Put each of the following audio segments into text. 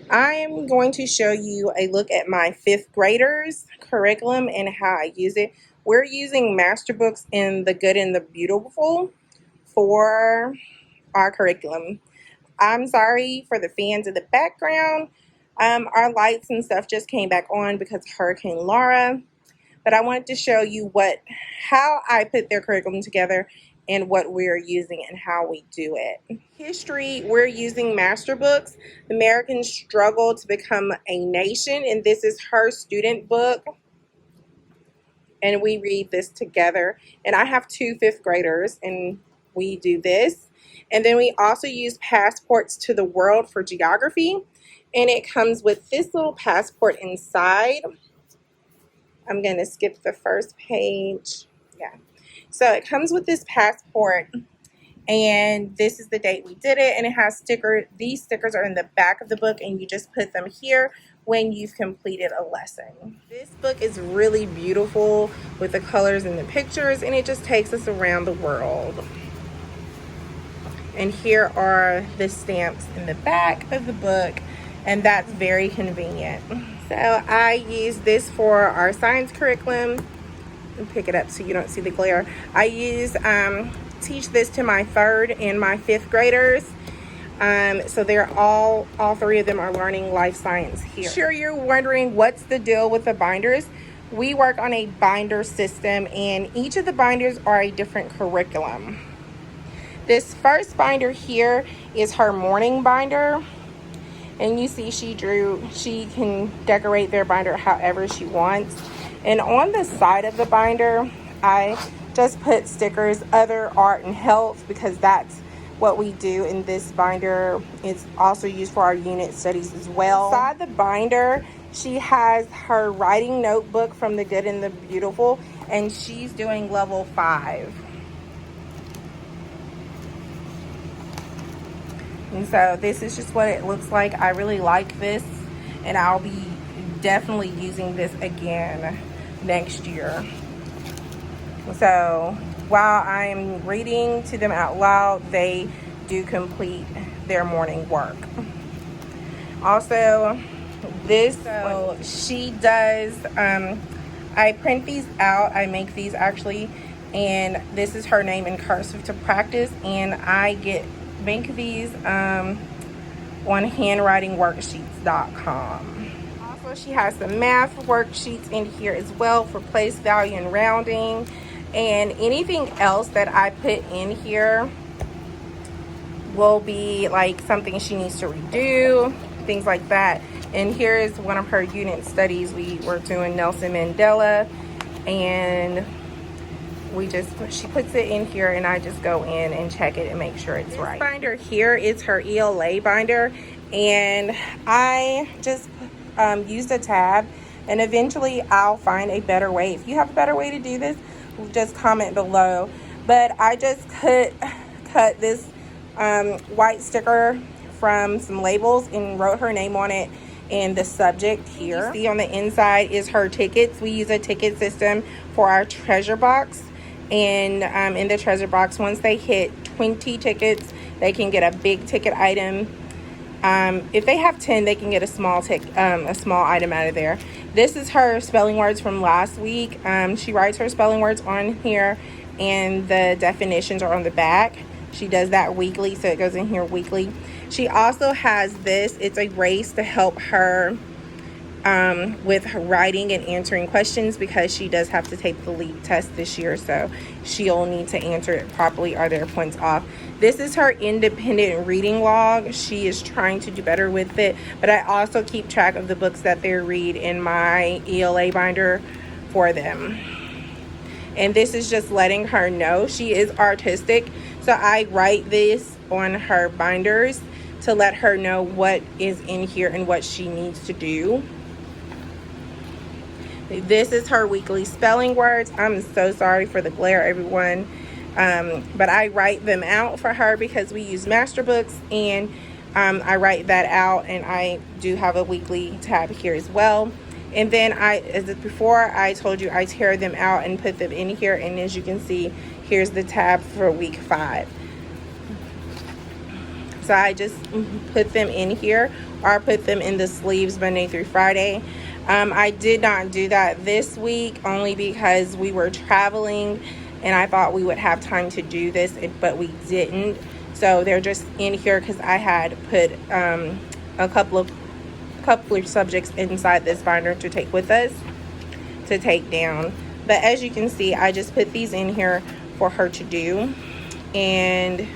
I'm going to show you a look at my 5th graders curriculum and how I use it. We're using master books in the good and the beautiful for our curriculum. I'm sorry for the fans in the background. Our lights and stuff just came back on because of Hurricane Laura. But I wanted to show you how I put their curriculum together and what we're using and how we do it. History, we're using master books. The Americans Struggle to Become a Nation, and this is her student book. And we read this together. And I have 2 5th graders, and we do this. And then we also use Passports to the World for geography. And it comes with this little passport inside. I'm going to skip the first page. Yeah. So it comes with this passport, and this is the date we did it, and it has stickers. These stickers are in the back of the book, and you just put them here when you've completed a lesson. This book is really beautiful with the colors and the pictures, and it just takes us around the world. And here are the stamps in the back of the book, and that's very convenient. So I use this for our science curriculum. And pick it up so you don't see the glare. I teach this to my 3rd and my 5th graders. So they're all 3 of them are learning life science here. Sure, you're wondering what's the deal with the binders. We work on a binder system, and each of the binders are a different curriculum. This first binder here is her morning binder. And you see she can decorate their binder however she wants. And on the side of the binder, I just put stickers, other art and health, because that's what we do in this binder. It's also used for our unit studies as well. Inside the binder, she has her writing notebook from the good and the beautiful, and she's doing level 5. And so this is just what it looks like. I really like this, and I'll be definitely using this again next year. So while I'm reading to them out loud, they do complete their morning work. Also, she does, I print these out, I make these actually, and this is her name in cursive to practice, and I make these on handwritingworksheets.com. Also, she has some math worksheets in here as well for place, value, and rounding. And anything else that I put in here will be like something she needs to redo, things like that. And here is one of her unit studies. We were doing Nelson Mandela, and she puts it in here, and I just go in and check it and make sure it's right. This binder here is her ELA binder, and I just used a tab, and eventually I'll find a better way. If you have a better way to do this, just comment below. But I just cut this white sticker from some labels and wrote her name on it and the subject here. You see on the inside is her tickets. We use a ticket system for our treasure box. And in the treasure box, once they hit 20 tickets, they can get a big ticket item. If they have 10, they can get a small item out of there. This is her spelling words from last week. She writes her spelling words on here, and the definitions are on the back. She does that weekly, so it goes in here weekly. She also has this. It's a race to help her with her writing and answering questions, because she does have to take the LEAP test this year, so she'll need to answer it properly or there are points off. This is her independent reading log. She is trying to do better with it, but I also keep track of the books that they read in my ELA binder for them. And this is just letting her know she is artistic, so I write this on her binders to let her know what is in here and what she needs to do. This is her weekly spelling words. I'm so sorry for the glare, everyone. But I write them out for her because we use master books, and I write that out, and I do have a weekly tab here as well. And then before I told you I tear them out and put them in here, and as you can see, here's the tab for week 5. So I just put them in here or put them in the sleeves Monday through Friday. I did not do that this week only because we were traveling and I thought we would have time to do this, but we didn't. So they're just in here because I had put a couple of subjects inside this binder to take with us to take down. But as you can see, I just put these in here for her to do. And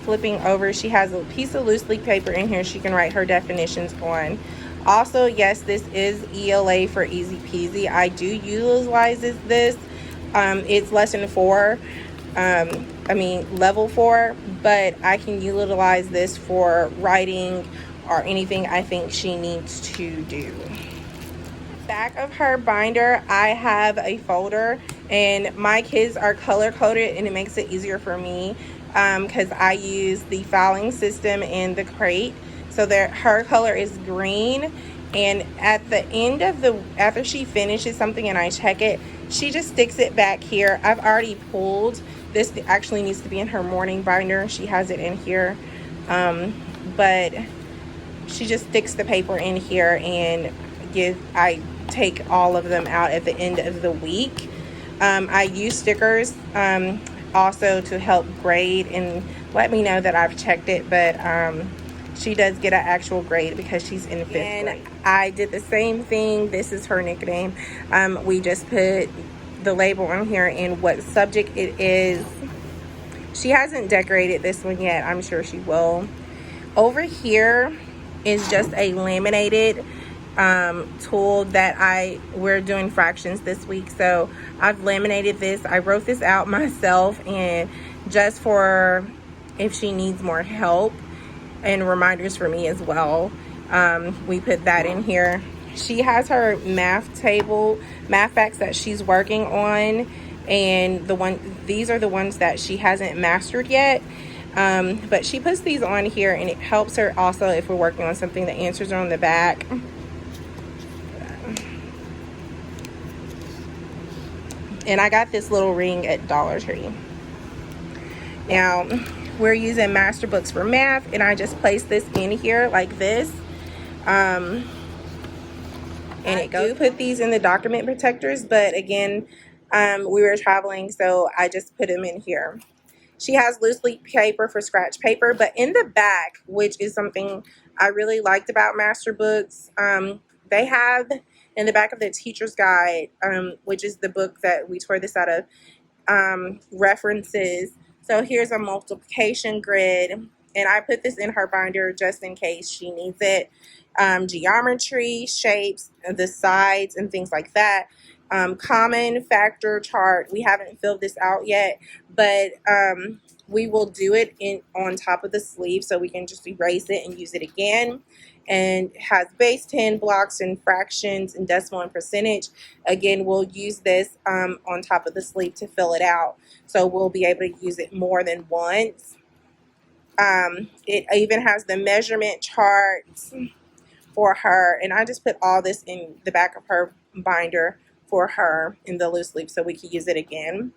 flipping over, she has a piece of loose leaf paper in here she can write her definitions on. Also, yes, this is ELA for easy peasy. I do utilize this. It's lesson 4, level 4, but I can utilize this for writing or anything I think she needs to do. Back of her binder, I have a folder, and my kids are color coded and it makes it easier for me because I use the filing system in the crate. So her color is green, and at the end of after she finishes something and I check it, she just sticks it back here. I've already pulled this. Actually needs to be in her morning binder. She has it in here, but she just sticks the paper in here, and I take all of them out at the end of the week. I use stickers also to help grade and let me know that I've checked it, but she does get an actual grade because she's in 5th grade. I did the same thing. This is her nickname. We just put the label on here and what subject it is. She hasn't decorated this one yet. I'm sure she will. Over here is just a laminated tool that we're doing fractions this week, so I've laminated this. I wrote this out myself, and just for if she needs more help and reminders for me as well, we put that in here. She has her math facts that she's working on, and these are the ones that she hasn't mastered yet. But she puts these on here, and it helps her also if we're working on something. The answers are on the back. And I got this little ring at Dollar Tree. Now, we're using master books for math, and I just placed this in here like this. And I do put these in the document protectors, but again, we were traveling, so I just put them in here. She has loose leaf paper for scratch paper, but in the back, which is something I really liked about master books, they have in the back of the teacher's guide, which is the book that we tore this out of, references. So here's a multiplication grid, and I put this in her binder just in case she needs it. Geometry, shapes, the sides, and things like that. Common factor chart. We haven't filled this out yet, but we will do it on top of the sleeve, so we can just erase it and use it again. And has base 10, blocks, and fractions, and decimal and percentage. Again, we'll use this on top of the sleeve to fill it out, so we'll be able to use it more than once. It even has the measurement charts for her, and I just put all this in the back of her binder for her in the loose leaf so we can use it again.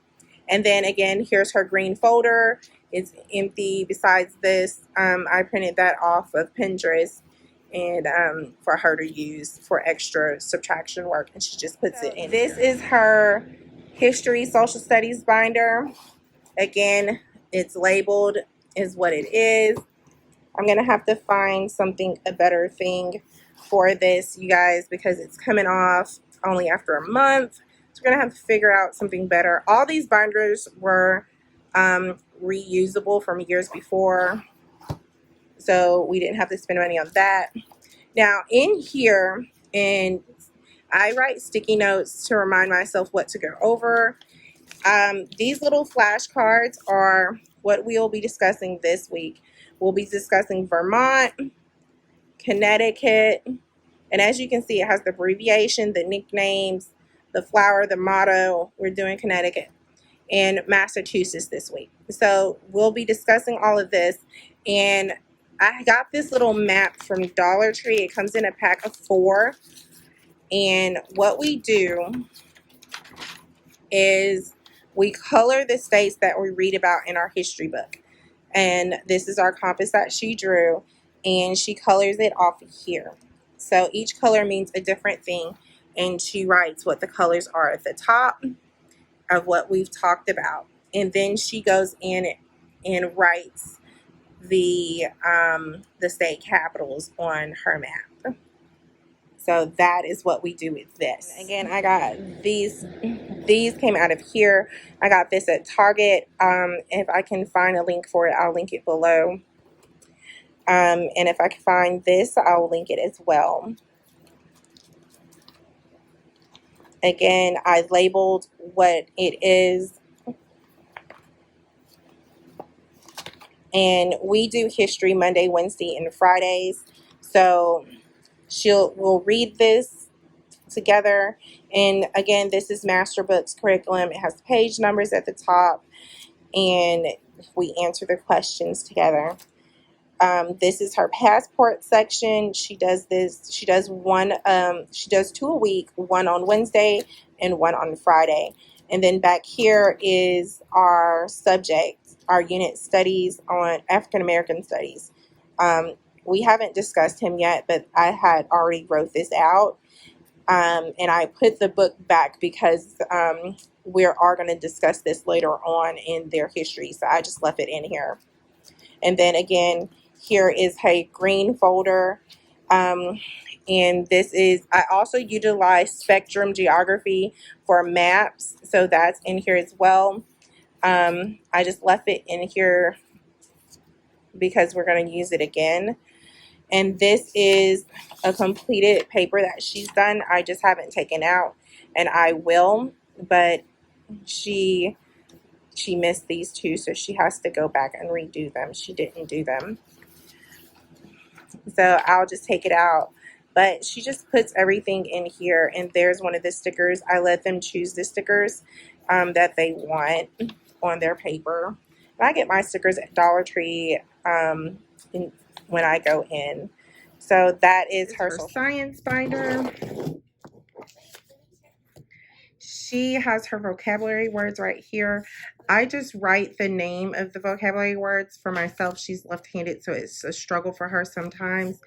And then again, here's her green folder. It's empty. Besides this, I printed that off of Pinterest, and for her to use for extra subtraction work, and she just puts it in. This is her history social studies binder. Again, it's labeled is what it is. I'm gonna have to find a better thing for this, you guys, because it's coming off only after a month. So we're gonna have to figure out something better. All these binders were reusable from years before, so we didn't have to spend money on that. Now in here, and I write sticky notes to remind myself what to go over. These little flashcards are what we'll be discussing this week. We'll be discussing Vermont, Connecticut, and as you can see, it has the abbreviation, the nicknames, the flower, the motto. We're doing Connecticut and Massachusetts this week. So we'll be discussing all of this. And I got this little map from Dollar Tree. It comes in a pack of 4. And what we do is we color the states that we read about in our history book. And this is our compass that she drew. and she colors it off here. So each color means a different thing, and she writes what the colors are at the top of what we've talked about. And then she goes in and writes the state capitals on her map. So that is what we do with this. Again, I got these came out of here. I got this at Target. If I can find a link for it, I'll link it below. And if I can find this, I'll link it as well. Again, I labeled what it is. And we do history Monday, Wednesday, and Fridays. So we'll read this together. And again, this is Master Books curriculum. It has page numbers at the top, and we answer the questions together. This is her passport section. She does this. She does one. She does 2 a week. One on Wednesday and one on Friday. And then back here is our subject, our unit studies on African American studies. We haven't discussed him yet, but I had already wrote this out. And I put the book back because we are going to discuss this later on in their history. So I just left it in here. And then again, here is a green folder. And this is, I also utilize Spectrum Geography for maps. So that's in here as well. I just left it in here because we're going to use it again. And this is a completed paper that she's done. I just haven't taken out, and I will, but she missed these 2, so she has to go back and redo them. She didn't do them. So I'll just take it out. But she just puts everything in here, and there's one of the stickers. I let them choose the stickers that they want on their paper. And I get my stickers at Dollar Tree when I go in. So that is her science binder. She has her vocabulary words right here. I just write the name of the vocabulary words for myself. She's left-handed, so it's a struggle for her sometimes.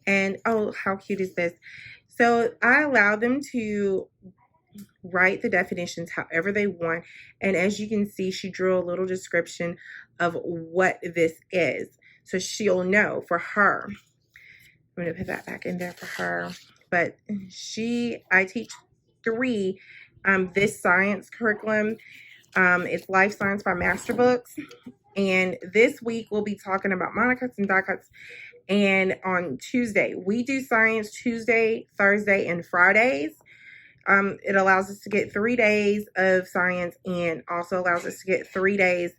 And oh, how cute is this? So I allow them to write the definitions however they want. And as you can see, she drew a little description of what this is. So she'll know for her. I'm going to put that back in there for her. But I teach 3, this science curriculum. It's Life Science by Master Books. And this week we'll be talking about monocuts and dicuts. And on Tuesday, we do science Tuesday, Thursday, and Fridays. It allows us to get 3 days of science, and also allows us to get 3 days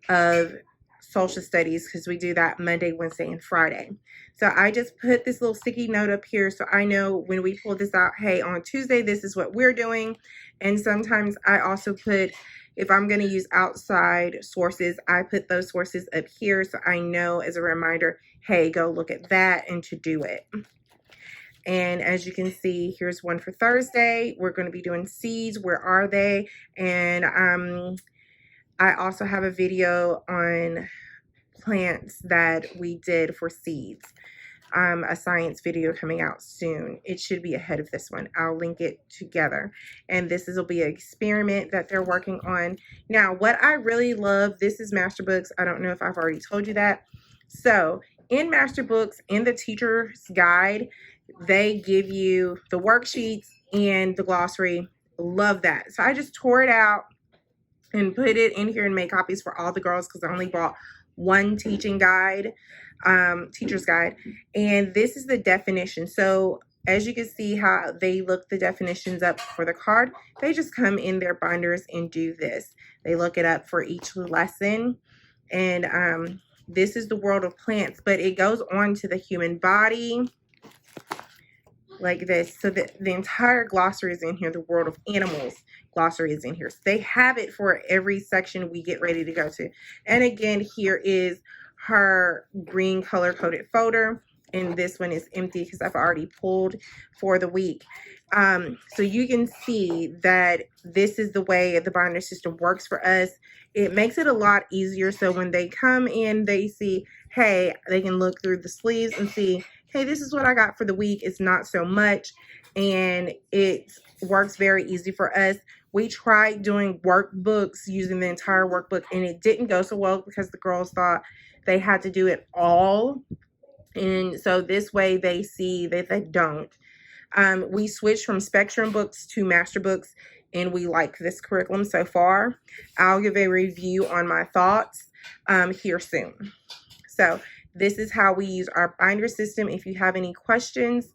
of social studies, because we do that Monday, Wednesday, and Friday. So I just put this little sticky note up here so I know when we pull this out, hey, on Tuesday, this is what we're doing. And sometimes I also put, if I'm going to use outside sources, I put those sources up here so I know as a reminder, hey, go look at that and to do it. And as you can see, here's one for Thursday. We're going to be doing seeds. Where are they? And I also have a video on plants that we did for seeds. A science video coming out soon. It should be ahead of this one. I'll link it together. And this will be an experiment that they're working on. Now, what I really love, this is Master Books. I don't know if I've already told you that. So in Master Books, in the teacher's guide, they give you the worksheets and the glossary. Love that. So I just tore it out and put it in here and made copies for all the girls because I only bought one teaching guide, teacher's guide. And this is the definition. So as you can see how they look the definitions up for the card, they just come in their binders and do this. They look it up for each lesson. And this is the world of plants, but it goes on to the human body like this. So the entire glossary is in here. The world of animals glossary is in here. So they have it for every section we get ready to go to. And again, here is her green color coded folder. and this one is empty because I've already pulled for the week. So you can see that this is the way the binder system works for us. It makes it a lot easier, so when they come in, they see, hey, they can look through the sleeves and see, hey, this is what I got for the week. It's not so much, and it works very easy for us. We tried doing workbooks, using the entire workbook, and it didn't go so well because the girls thought they had to do it all. And so this way they see that they don't. We switched from Spectrum books to Master books, and we like this curriculum so far. I'll give a review on my thoughts here soon. So this is how we use our binder system. If you have any questions,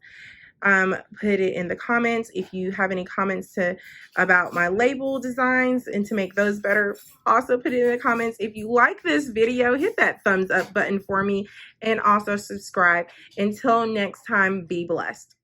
put it in the comments. If you have any comments about my label designs and to make those better, also put it in the comments. If you like this video, hit that thumbs up button for me, and also subscribe. Until next time, be blessed.